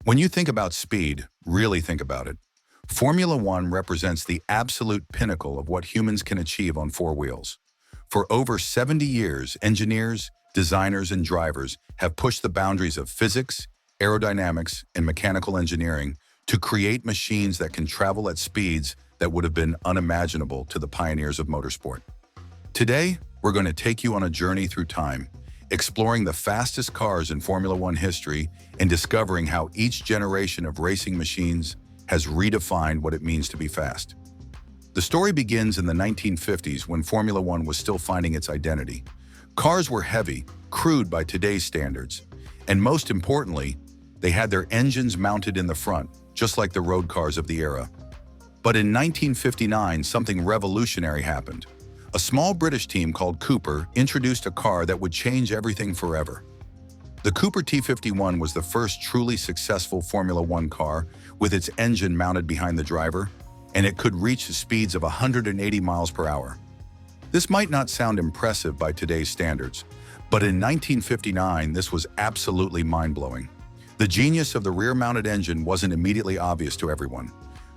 When you think about speed, really think about it. Formula One represents the absolute pinnacle of what humans can achieve on four wheels. For over 70 years, engineers, designers, and drivers have pushed the boundaries of physics, aerodynamics, and mechanical engineering to create machines that can travel at speeds that would have been unimaginable to the pioneers of motorsport. Today, we're going to take you on a journey through time, exploring the fastest cars in Formula One history and discovering how each generation of racing machines has redefined what it means to be fast. The story begins in the 1950s when Formula One was still finding its identity. Cars were heavy, crude by today's standards, and most importantly, they had their engines mounted in the front, just like the road cars of the era. But in 1959, something revolutionary happened. A small British team called Cooper introduced a car that would change everything forever. The Cooper T51 was the first truly successful Formula One car with its engine mounted behind the driver, and it could reach the speeds of 180 miles per hour. This might not sound impressive by today's standards, but in 1959, this was absolutely mind-blowing. The genius of the rear-mounted engine wasn't immediately obvious to everyone.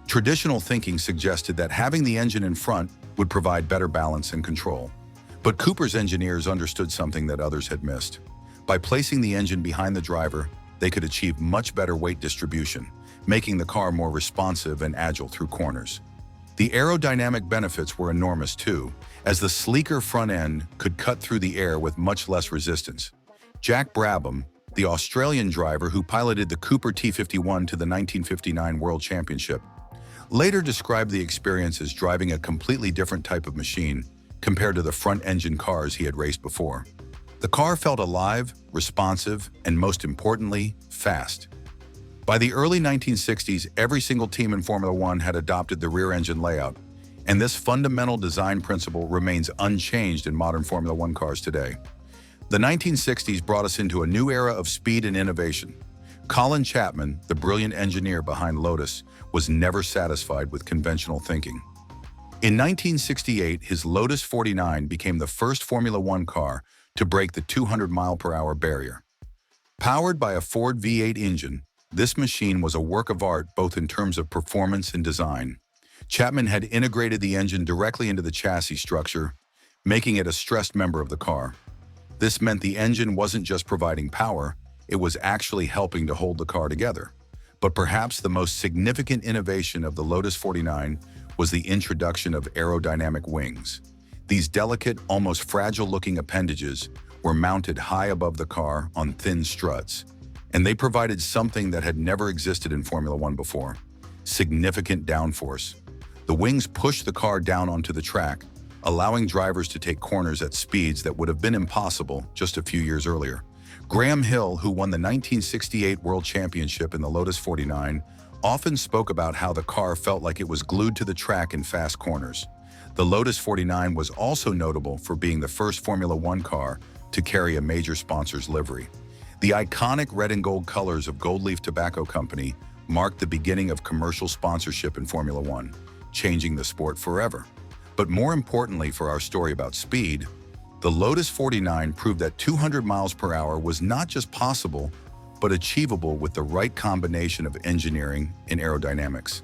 Traditional thinking suggested that having the engine in front would provide better balance and control. But Cooper's engineers understood something that others had missed. By placing the engine behind the driver, they could achieve much better weight distribution, making the car more responsive and agile through corners. The aerodynamic benefits were enormous too, as the sleeker front end could cut through the air with much less resistance. Jack Brabham, the Australian driver who piloted the Cooper T51 to the 1959 World Championship, later described the experience as driving a completely different type of machine compared to the front-engine cars he had raced before. The car felt alive, responsive, and most importantly, fast. By the early 1960s, every single team in Formula One had adopted the rear-engine layout, and this fundamental design principle remains unchanged in modern Formula One cars today. The 1960s brought us into a new era of speed and innovation. Colin Chapman, the brilliant engineer behind Lotus, was never satisfied with conventional thinking. In 1968, his Lotus 49 became the first Formula One car to break the 200-mile-per-hour barrier. Powered by a Ford V8 engine, this machine was a work of art both in terms of performance and design. Chapman had integrated the engine directly into the chassis structure, making it a stressed member of the car. This meant the engine wasn't just providing power, it was actually helping to hold the car together. But perhaps the most significant innovation of the Lotus 49 was the introduction of aerodynamic wings. These delicate, almost fragile-looking appendages were mounted high above the car on thin struts, and they provided something that had never existed in Formula One before: significant downforce. The wings pushed the car down onto the track, allowing drivers to take corners at speeds that would have been impossible just a few years earlier. Graham Hill, who won the 1968 World Championship in the Lotus 49, often spoke about how the car felt like it was glued to the track in fast corners. The Lotus 49 was also notable for being the first Formula One car to carry a major sponsor's livery. The iconic red and gold colors of Gold Leaf Tobacco Company marked the beginning of commercial sponsorship in Formula One, changing the sport forever. But more importantly for our story about speed, the Lotus 49 proved that 200 miles per hour was not just possible, but achievable with the right combination of engineering and aerodynamics.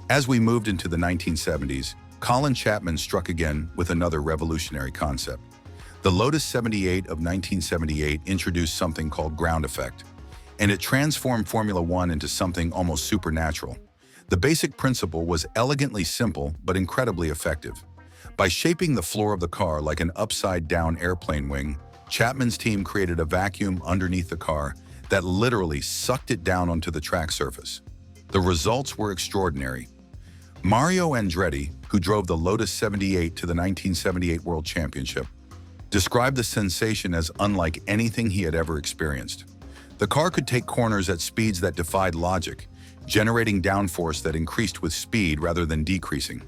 As we moved into the 1970s, Colin Chapman struck again with another revolutionary concept. The Lotus 78 of 1978 introduced something called ground effect, and it transformed Formula One into something almost supernatural. The basic principle was elegantly simple but incredibly effective. By shaping the floor of the car like an upside-down airplane wing, Chapman's team created a vacuum underneath the car that literally sucked it down onto the track surface. The results were extraordinary. Mario Andretti, who drove the Lotus 78 to the 1978 World Championship, described the sensation as unlike anything he had ever experienced. The car could take corners at speeds that defied logic, generating downforce that increased with speed rather than decreasing.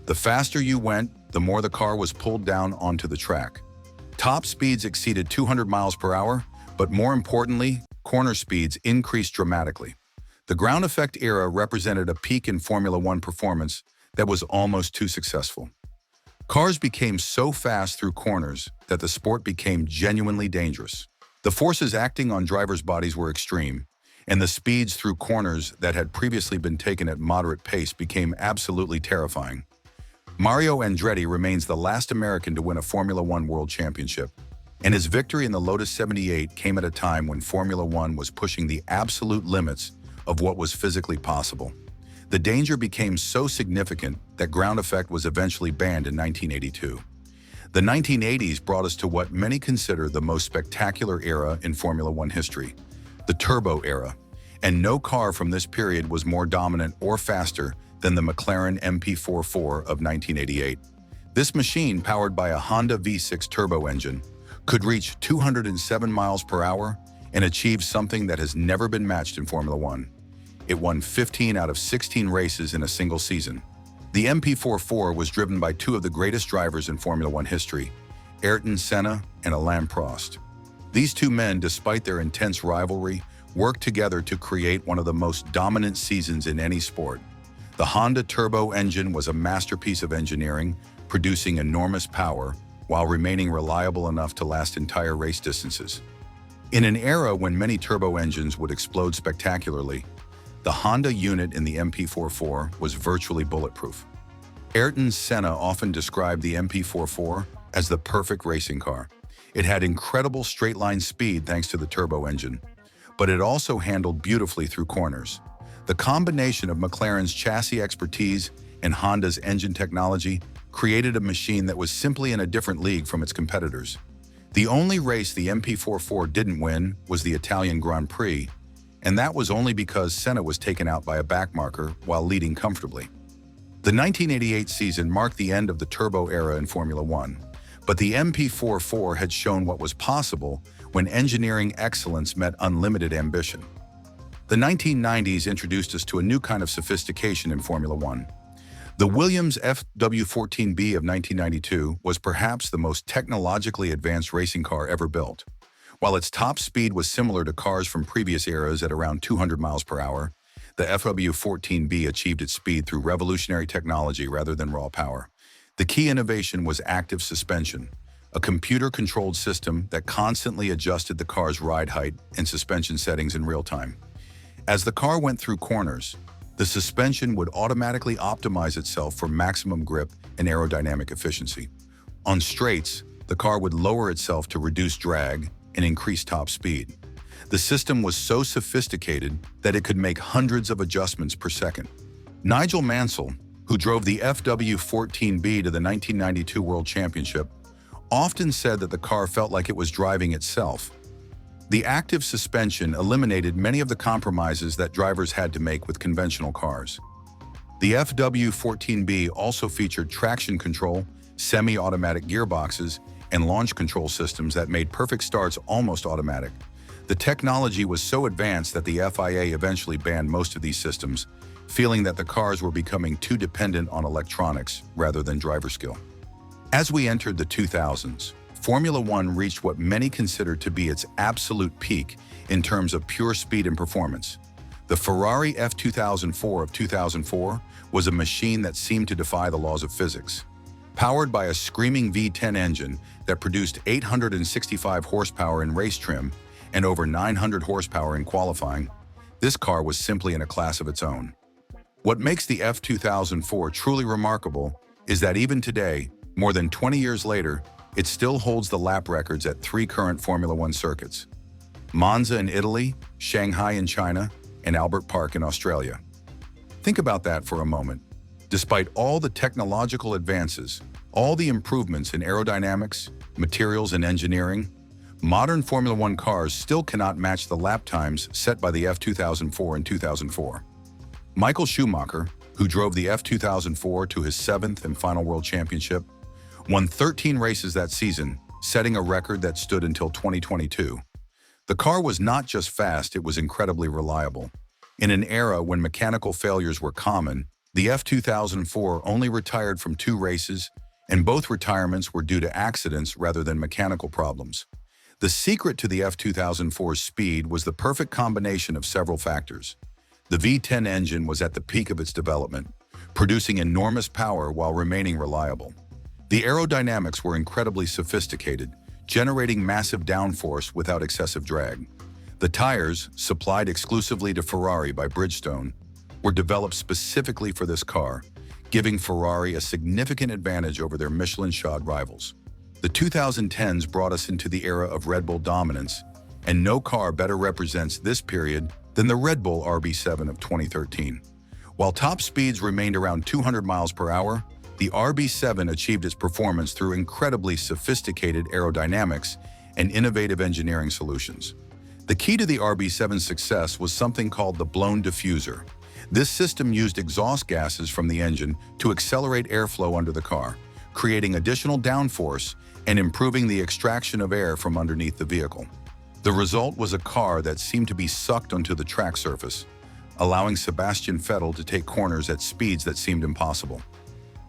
The faster you went, the more the car was pulled down onto the track. Top speeds exceeded 200 miles per hour, but more importantly, corner speeds increased dramatically. The ground effect era represented a peak in Formula One performance that was almost too successful. Cars became so fast through corners that the sport became genuinely dangerous. The forces acting on drivers' bodies were extreme, and the speeds through corners that had previously been taken at moderate pace became absolutely terrifying. Mario Andretti remains the last American to win a Formula One World Championship, and his victory in the Lotus 78 came at a time when Formula One was pushing the absolute limits of what was physically possible. The danger became so significant that ground effect was eventually banned in 1982. The 1980s brought us to what many consider the most spectacular era in Formula One history, the turbo era, and no car from this period was more dominant or faster than the McLaren MP44 of 1988. This machine, powered by a Honda V6 turbo engine, could reach 207 miles per hour and achieve something that has never been matched in Formula One. It won 15 out of 16 races in a single season. The MP44 was driven by two of the greatest drivers in Formula One history, Ayrton Senna and Alain Prost. These two men, despite their intense rivalry, worked together to create one of the most dominant seasons in any sport. The Honda turbo engine was a masterpiece of engineering, producing enormous power while remaining reliable enough to last entire race distances. In an era when many turbo engines would explode spectacularly, the Honda unit in the MP44 was virtually bulletproof. Ayrton Senna often described the MP44 as the perfect racing car. It had incredible straight-line speed thanks to the turbo engine, but it also handled beautifully through corners. The combination of McLaren's chassis expertise and Honda's engine technology created a machine that was simply in a different league from its competitors. The only race the MP44 didn't win was the Italian Grand Prix, and that was only because Senna was taken out by a backmarker while leading comfortably. The 1988 season marked the end of the turbo era in Formula One, but the MP44 had shown what was possible when engineering excellence met unlimited ambition. The 1990s introduced us to a new kind of sophistication in Formula One. The Williams FW14B of 1992 was perhaps the most technologically advanced racing car ever built. While its top speed was similar to cars from previous eras at around 200 miles per hour, the FW14B achieved its speed through revolutionary technology rather than raw power. The key innovation was active suspension, a computer-controlled system that constantly adjusted the car's ride height and suspension settings in real time. As the car went through corners, the suspension would automatically optimize itself for maximum grip and aerodynamic efficiency. On straights, the car would lower itself to reduce drag and increase top speed. The system was so sophisticated that it could make hundreds of adjustments per second. Nigel Mansell, who drove the FW14B to the 1992 World Championship, often said that the car felt like it was driving itself. The active suspension eliminated many of the compromises that drivers had to make with conventional cars. The FW14B also featured traction control, semi-automatic gearboxes, and launch control systems that made perfect starts almost automatic. The technology was so advanced that the FIA eventually banned most of these systems, feeling that the cars were becoming too dependent on electronics rather than driver skill. As we entered the 2000s, Formula One reached what many consider to be its absolute peak in terms of pure speed and performance. The Ferrari F2004 of 2004 was a machine that seemed to defy the laws of physics. Powered by a screaming V10 engine that produced 865 horsepower in race trim and over 900 horsepower in qualifying, this car was simply in a class of its own. What makes the F2004 truly remarkable is that even today, more than 20 years later, it still holds the lap records at 3 current Formula One circuits: Monza in Italy, Shanghai in China, and Albert Park in Australia. Think about that for a moment. Despite all the technological advances, all the improvements in aerodynamics, materials, and engineering, modern Formula One cars still cannot match the lap times set by the F2004 in 2004. Michael Schumacher, who drove the F2004 to his 7th and final World Championship, won 13 races that season, setting a record that stood until 2022. The car was not just fast, it was incredibly reliable. In an era when mechanical failures were common, the F2004 only retired from 2 races, and both retirements were due to accidents rather than mechanical problems. The secret to the F2004's speed was the perfect combination of several factors. The V10 engine was at the peak of its development, producing enormous power while remaining reliable. The aerodynamics were incredibly sophisticated, generating massive downforce without excessive drag. The tires, supplied exclusively to Ferrari by Bridgestone, were developed specifically for this car, giving Ferrari a significant advantage over their Michelin-shod rivals. The 2010s brought us into the era of Red Bull dominance, and no car better represents this period than the Red Bull RB7 of 2013. While top speeds remained around 200 miles per hour, the RB7 achieved its performance through incredibly sophisticated aerodynamics and innovative engineering solutions. The key to the RB7's success was something called the blown diffuser. This system used exhaust gases from the engine to accelerate airflow under the car, creating additional downforce and improving the extraction of air from underneath the vehicle. The result was a car that seemed to be sucked onto the track surface, allowing Sebastian Vettel to take corners at speeds that seemed impossible.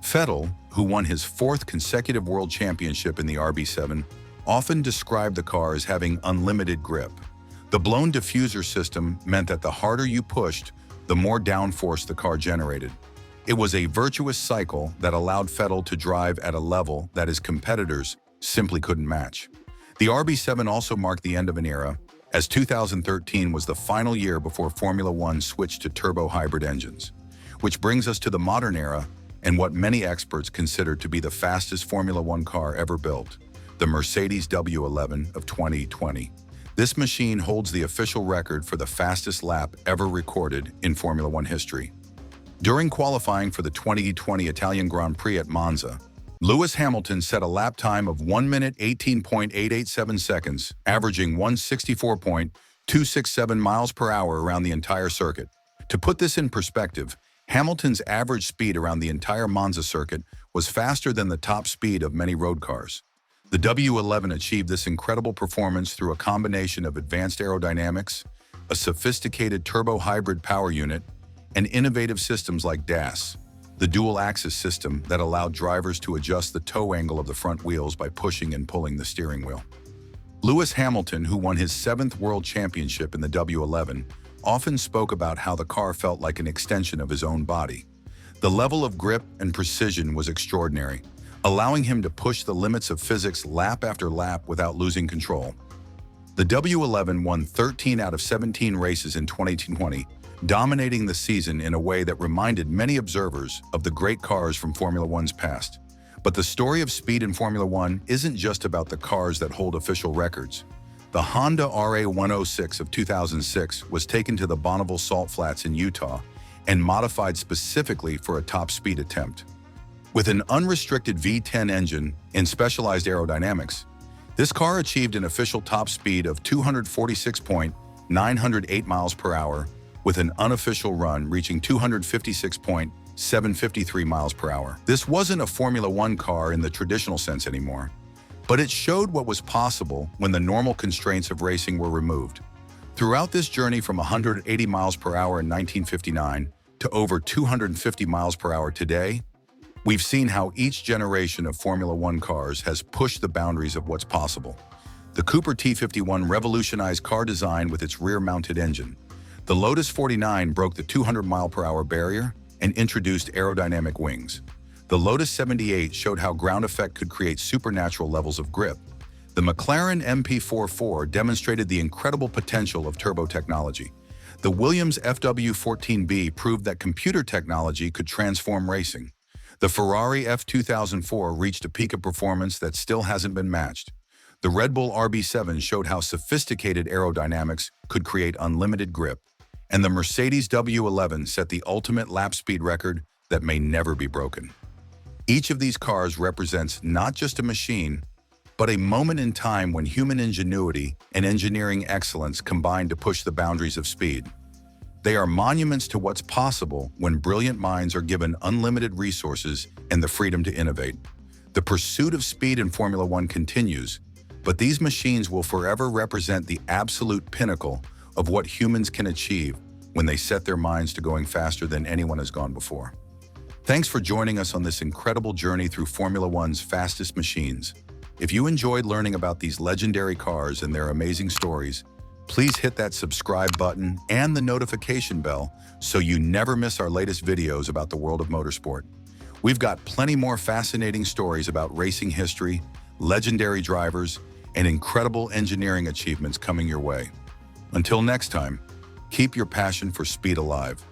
Vettel, who won his fourth consecutive world championship in the RB7, often described the car as having unlimited grip. The blown diffuser system meant that the harder you pushed, the more downforce the car generated. It was a virtuous cycle that allowed Vettel to drive at a level that his competitors simply couldn't match. The RB7 also marked the end of an era, as 2013 was the final year before Formula One switched to turbo hybrid engines. Which brings us to the modern era and what many experts consider to be the fastest Formula One car ever built, the Mercedes W11 of 2020. This machine holds the official record for the fastest lap ever recorded in Formula One history. During qualifying for the 2020 Italian Grand Prix at Monza, Lewis Hamilton set a lap time of 1 minute 18.887 seconds, averaging 164.267 miles per hour around the entire circuit. To put this in perspective, Hamilton's average speed around the entire Monza circuit was faster than the top speed of many road cars. The W11 achieved this incredible performance through a combination of advanced aerodynamics, a sophisticated turbo hybrid power unit, and innovative systems like DAS, the dual-axis system that allowed drivers to adjust the toe angle of the front wheels by pushing and pulling the steering wheel. Lewis Hamilton, who won his 7th world championship in the W11, often spoke about how the car felt like an extension of his own body. The level of grip and precision was extraordinary, allowing him to push the limits of physics lap after lap without losing control. The W11 won 13 out of 17 races in 2020, dominating the season in a way that reminded many observers of the great cars from Formula One's past. But the story of speed in Formula One isn't just about the cars that hold official records. The Honda RA106 of 2006 was taken to the Bonneville Salt Flats in Utah and modified specifically for a top speed attempt. With an unrestricted V10 engine and specialized aerodynamics, this car achieved an official top speed of 246.908 miles per hour, with an unofficial run reaching 256.753 miles per hour. This wasn't a Formula One car in the traditional sense anymore, but it showed what was possible when the normal constraints of racing were removed. Throughout this journey from 180 miles per hour in 1959 to over 250 miles per hour today, we've seen how each generation of Formula One cars has pushed the boundaries of what's possible. The Cooper T51 revolutionized car design with its rear-mounted engine. The Lotus 49 broke the 200-mile-per-hour barrier and introduced aerodynamic wings. The Lotus 78 showed how ground effect could create supernatural levels of grip. The McLaren MP44 demonstrated the incredible potential of turbo technology. The Williams FW14B proved that computer technology could transform racing. The Ferrari F2004 reached a peak of performance that still hasn't been matched. The Red Bull RB7 showed how sophisticated aerodynamics could create unlimited grip. And the Mercedes W11 set the ultimate lap speed record that may never be broken. Each of these cars represents not just a machine, but a moment in time when human ingenuity and engineering excellence combined to push the boundaries of speed. They are monuments to what's possible when brilliant minds are given unlimited resources and the freedom to innovate. The pursuit of speed in Formula One continues, but these machines will forever represent the absolute pinnacle of what humans can achieve when they set their minds to going faster than anyone has gone before. Thanks for joining us on this incredible journey through Formula One's fastest machines. If you enjoyed learning about these legendary cars and their amazing stories, please hit that subscribe button and the notification bell so you never miss our latest videos about the world of motorsport. We've got plenty more fascinating stories about racing history, legendary drivers, and incredible engineering achievements coming your way. Until next time, keep your passion for speed alive.